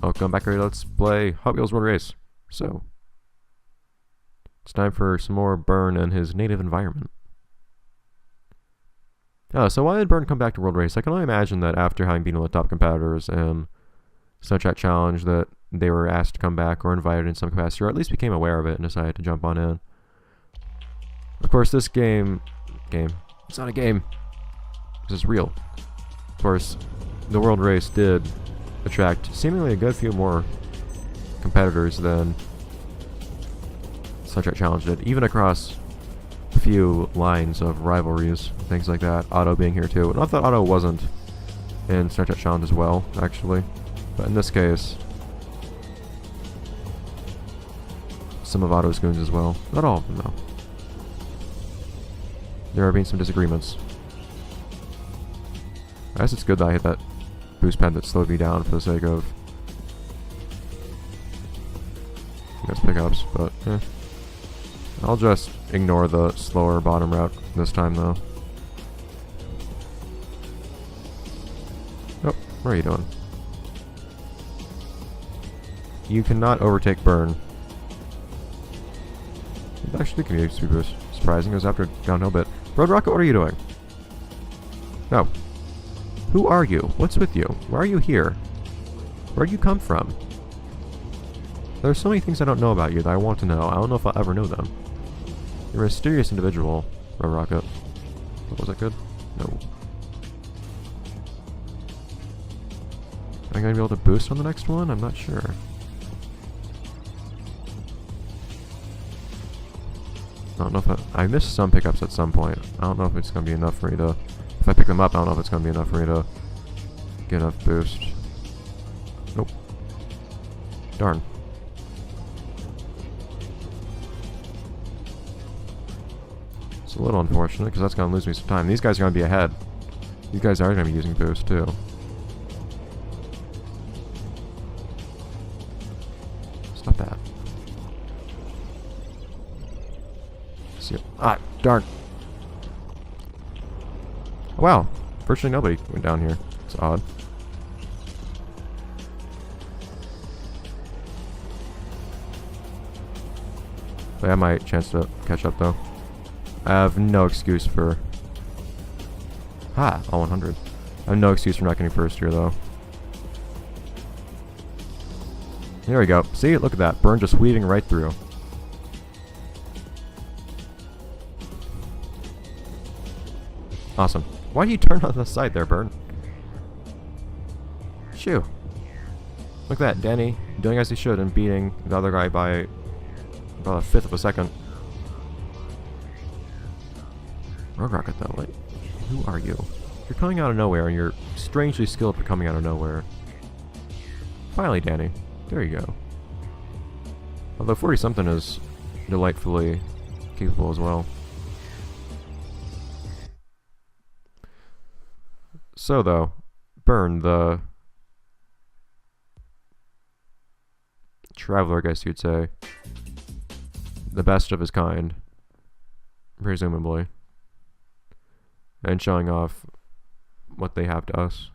Welcome back, everybody. Let's play Hot Wheels World Race. So, it's time for some more Byrne and his native environment. So why did Byrne come back to World Race? I can only imagine that after having beaten all the top competitors in Snapchat Challenge that they were asked to come back or invited in some capacity, or at least became aware of it and decided to jump on in. Of course, this game, it's not a game. This is real. Of course, the World Race did attract seemingly a good few more competitors than Snapchat Challenge did, even across a few lines of rivalries, things like that. Otto being here too. Not that Otto wasn't in Snapchat Challenge as well, actually, but in this case, some of Otto's goons as well. Not all of them, though. There have been some disagreements. I guess it's good that I hit that boost pad that slowed me down for the sake of those pickups, but I'll just ignore the slower bottom route this time, though. Oh, what are you doing? You cannot overtake Byrne. It actually can be super surprising. It was after a downhill bit. Road Rocket, what are you doing? No. Who are you? What's with you? Why are you here? Where'd you come from? There's so many things I don't know about you that I want to know. I don't know if I'll ever know them. You're a mysterious individual, Road Rocket. Was that good? No. Am I going to be able to boost on the next one? I'm not sure. I don't know if I missed some pickups at some point. I don't know if it's going to be enough for me to... If I pick them up, I don't know if it's going to be enough for me to get enough boost. Nope. Darn. It's a little unfortunate, because that's going to lose me some time. These guys are going to be ahead. These guys are going to be using boost, too. Stop that. See. Ah, darn. Wow, virtually nobody went down here. It's odd. But I have my chance to catch up, though. I have no excuse for... all 100. I have no excuse for not getting first here, though. There we go. See? Look at that. Byrne just weaving right through. Awesome. Why do you turn on the side there, Byrne? Shoo. Look at that, Danny doing as he should and beating the other guy by about a fifth of a second. Road Rocket, though, what? Who are you? You're coming out of nowhere, and you're strangely skilled for coming out of nowhere. Finally, Danny. There you go. Although 40-something is delightfully capable as well. So, though, Byrne, the traveler, I guess you'd say, the best of his kind, presumably, and showing off what they have to us.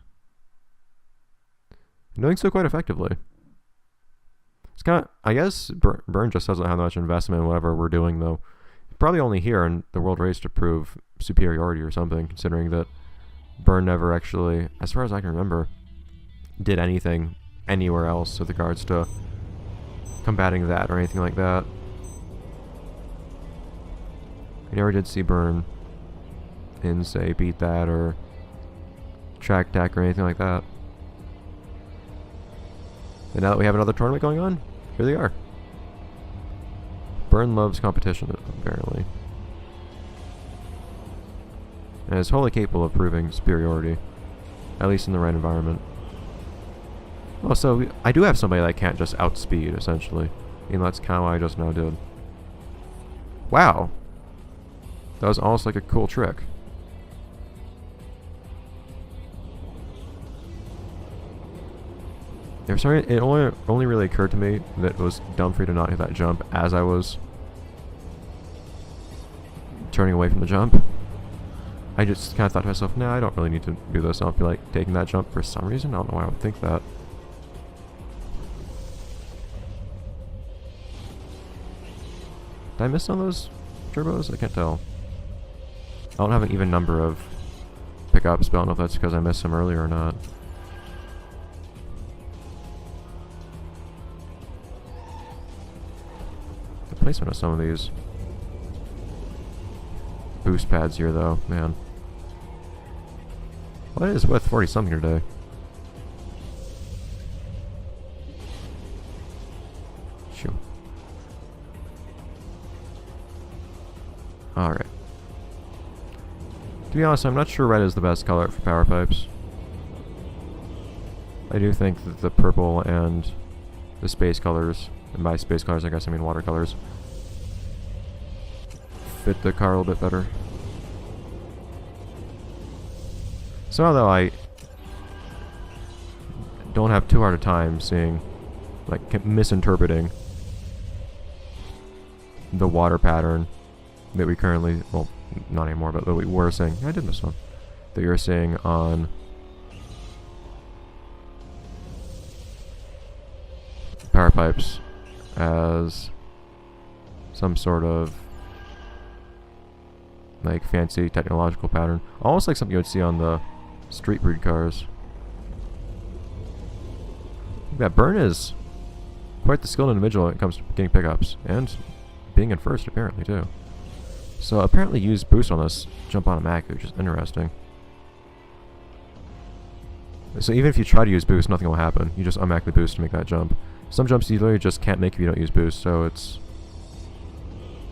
And doing so quite effectively. It's kind of, I guess, Byrne just doesn't have much investment in whatever we're doing, though. Probably only here in the World Race to prove superiority or something, considering that Byrne never actually, as far as I can remember, did anything anywhere else with regards to combating that or anything like that. I never did see Byrne in, say, Beat That or Track Deck or anything like that. And now that we have another tournament going on, here they are. Byrne loves competition, apparently. And is wholly capable of proving superiority, at least in the right environment. Oh, so I do have somebody that can't just outspeed, essentially. I mean, that's kind of what I just now did. Wow! That was almost like a cool trick. It only really occurred to me that it was dumb for you to not hit that jump as I was turning away from the jump. I just kind of thought to myself, nah, I don't really need to do this. I don't feel like taking that jump for some reason. I don't know why I would think that. Did I miss on those turbos? I can't tell. I don't have an even number of pickups, but I don't know if that's because I missed them earlier or not. The placement of some of these boost pads here, though, man. What is with 40 something today? Shoo. Alright. To be honest, I'm not sure red is the best color for power pipes. I do think that the purple and the space colors, and by space colors I guess I mean watercolors, fit the car a little bit better. So though I don't have too hard a time seeing, like, misinterpreting the water pattern that we currently, well, not anymore, but that we were seeing. I did miss one. That you're seeing on power pipes as some sort of like fancy technological pattern. Almost like something you would see on the street breed cars. That Burn is quite the skilled individual when it comes to getting pickups. And being in first, apparently, too. So, apparently use boost on this jump automatically, which is interesting. So, even if you try to use boost, nothing will happen. You just automatically boost to make that jump. Some jumps you literally just can't make if you don't use boost, so it's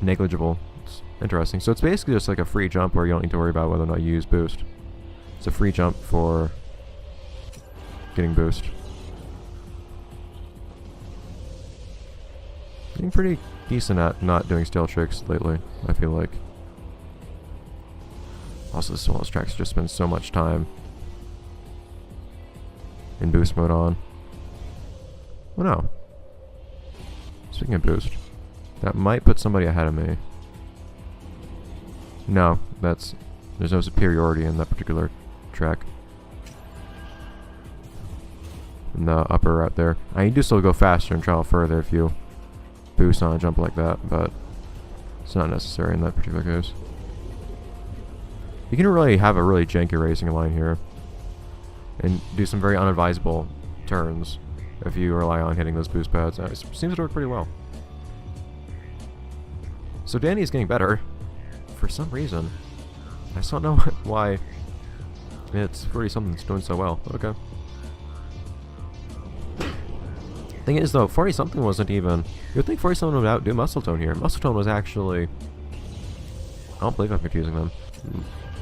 negligible. It's interesting. So, it's basically just like a free jump where you don't need to worry about whether or not you use boost. It's a free jump for getting boost. Getting pretty decent at not doing stale tricks lately, I feel like. Also, this is one of those tracks just spends so much time in boost mode on. Oh no. Speaking of boost, that might put somebody ahead of me. No, there's no superiority in that particular track. In the upper route there. You do still go faster and travel further if you boost on a jump like that, but it's not necessary in that particular case. You can really have a really janky racing line here and do some very unadvisable turns if you rely on hitting those boost pads. It seems to work pretty well. So Danny is getting better for some reason. I just don't know why it's pretty something that's doing so well. Okay. Thing is though, 40 something wasn't even. You would think 40 something would outdo Muscle Tone here. Muscle Tone was actually. I don't believe I'm confusing them.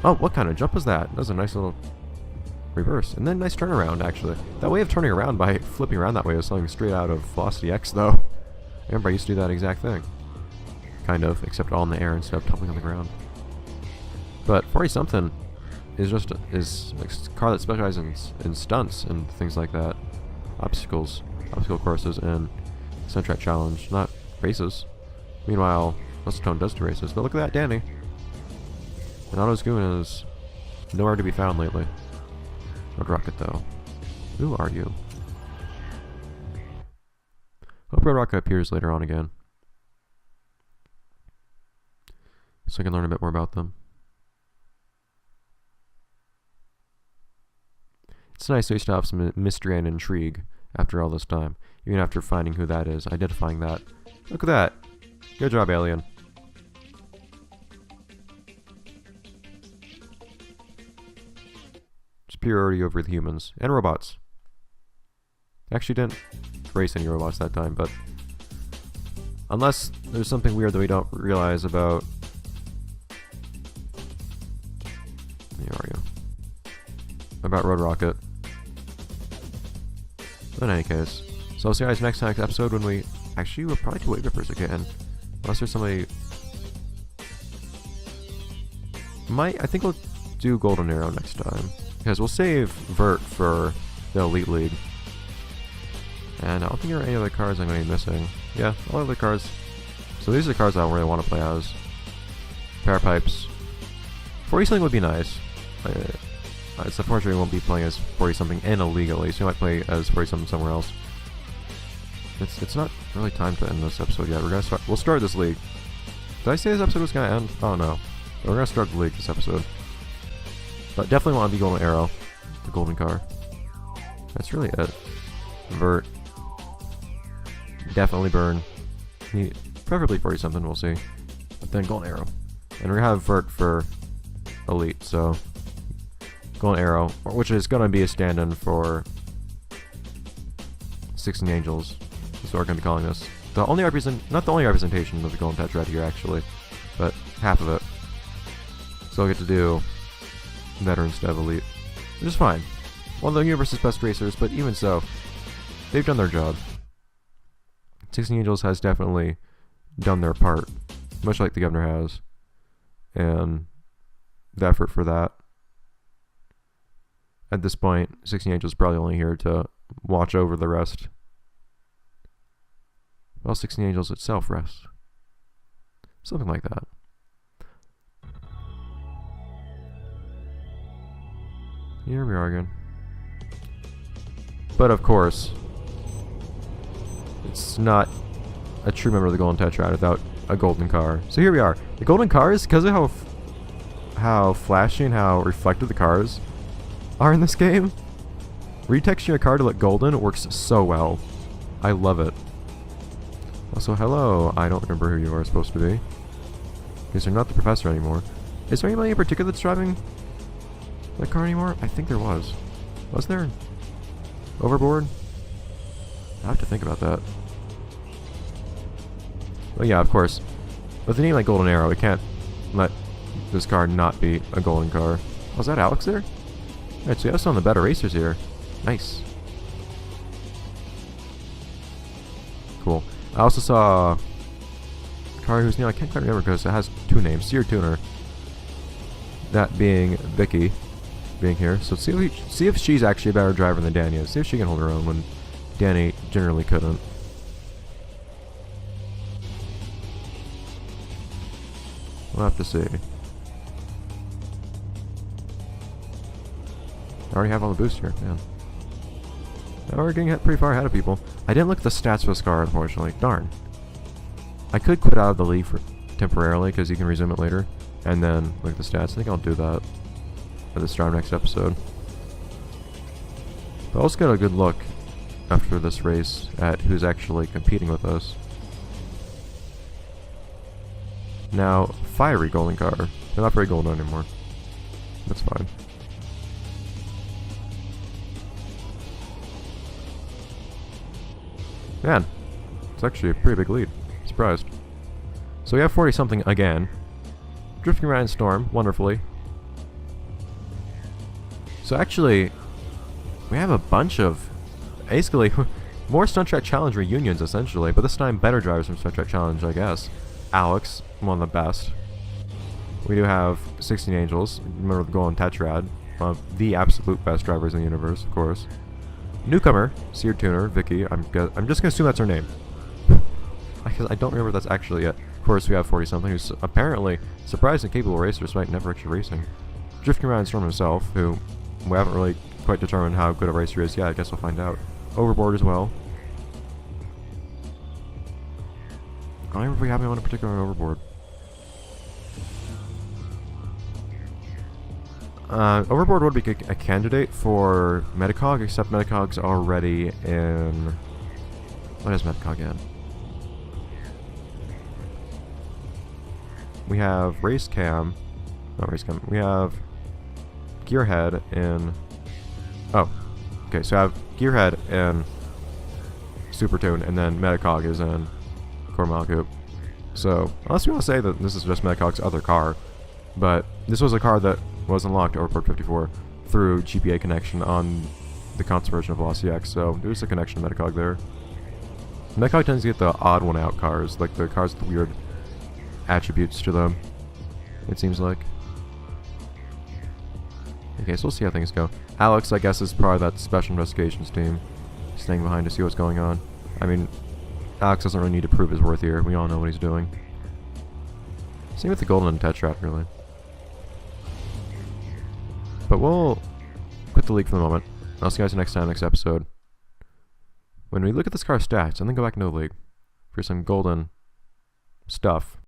Oh, what kind of jump was that? That was a nice little reverse. And then nice turnaround, actually. That way of turning around by flipping around that way was something straight out of Velocity X, though. I remember I used to do that exact thing. Kind of, except all in the air instead of tumbling on the ground. But 40 something is just is a car that specializes in stunts and things like that. Obstacle courses and Suntrack Challenge, not races. Meanwhile, Muscle Tone does do races. But look at that, Danny. And Otto's Goon is nowhere to be found lately. Red Rocket, though. Who are you? Hope Red Rocket appears later on again, so I can learn a bit more about them. It's nice that we still have some mystery and intrigue after all this time. Even after finding who that is, identifying that. Look at that! Good job, Alien. Superiority over the humans. And robots. Actually didn't race any robots that time, but unless there's something weird that we don't realize about. Where are you? About Road Rocket. But in any case, so I'll see you guys next episode when we actually we'll probably do Wave Rippers again, unless there's somebody. I think we'll do Golden Arrow next time because we'll save Vert for the Elite League. And I don't think there are any other cars I'm going to be missing. Yeah, all other cars. So these are the cars I don't really want to play as. Power Pipes. 40 something would be nice. It's unfortunately we won't be playing as 40 something in a league at least. We might play as 40 something somewhere else. It's not really time to end this episode yet. We'll start this league. Did I say this episode was gonna end? Oh no. We're gonna start the league this episode. But definitely want the golden arrow. The golden car. That's really it. Vert. Definitely burn. Preferably 40 something, we'll see. But then golden arrow. And we're gonna have Vert for elite, so golden arrow, which is gonna be a stand-in for 16 Angels. That's what we're gonna be calling this. The only not the only representation of the golden tetrad here actually, but half of it. So we'll get to do veteran instead of elite, which is fine. One of the universe's best racers, but even so, they've done their job. 16 Angels has definitely done their part, much like the Governor has, and the effort for that. At this point, 16 Angels is probably only here to watch over the rest. Well, 16 Angels itself rests. Something like that. Here we are again. But of course, it's not a true member of the Golden Tetrad without a golden car. So here we are. The golden cars, because of how flashy and how reflective the cars are in this game, retexturing a car to look golden works so well. I love it. Also, hello. I don't remember who you are supposed to be. Because you're not the professor anymore. Is there anybody in particular that's driving that car anymore? I think there was. Was there? Overboard? I have to think about that. Well, yeah, of course. With a name like Golden Arrow, we can't let this car not be a golden car. Oh, is that Alex there? Alright, so we have some of the better racers here. Nice. Cool. I also saw a car whose name I can't quite remember because it has two names. Sear Tuner. That being Vicky being here. So see if she's actually a better driver than Danny is. See if she can hold her own when Danny generally couldn't. We'll have to see. I already have all the boost here, man. Now we're getting pretty far ahead of people. I didn't look at the stats for this car, unfortunately. Darn. I could quit out of the league for temporarily, because you can resume it later. And then look at the stats. I think I'll do that at the start of next episode. But I'll also get a good look after this race at who's actually competing with us. Now, fiery golden car. They're not very golden anymore. That's fine. Man, it's actually a pretty big lead. Surprised. So we have 40 something again. Drifting around in Storm, wonderfully. So actually, we have a bunch of, basically, more Stunt Track Challenge reunions essentially, but this time better drivers from Stunt Track Challenge, I guess. Alex, one of the best. We do have 16 Angels, remember the Golden Tetrad, one of the absolute best drivers in the universe, of course. Newcomer, Sear Tuner, Vicky. I'm just gonna assume that's her name. I don't remember if that's actually it. Of course, we have 40 something who's apparently surprised and capable racer despite never actually racing. Drifting around Storm himself, who we haven't really quite determined how good a racer he is yet. I guess we'll find out. Overboard as well. I don't remember if we have anyone in particular on Overboard. Overboard would be a candidate for Metacog, except Metacog's already in... What is Metacog in? We have Race Cam. Not Race Cam. We have Gearhead in... Oh. Okay, so I have Gearhead in Supertune, and then Metacog is in Cormel Coupe. So, unless we want to say that this is just Metacog's other car, but this was a car that was unlocked over Port 54 through GPA connection on the console version of Velocity X, so there's a connection to Metacog there. Metacog tends to get the odd one out cars, like the cars with weird attributes to them, it seems like. Okay, so we'll see how things go. Alex, I guess, is part of that Special Investigations team, staying behind to see what's going on. I mean, Alex doesn't really need to prove his worth here, we all know what he's doing. Same with the Golden Tetrad, really. But we'll quit the league for the moment. I'll see you guys next time, next episode. When we look at this car's stats, and then go back into the league for some golden stuff.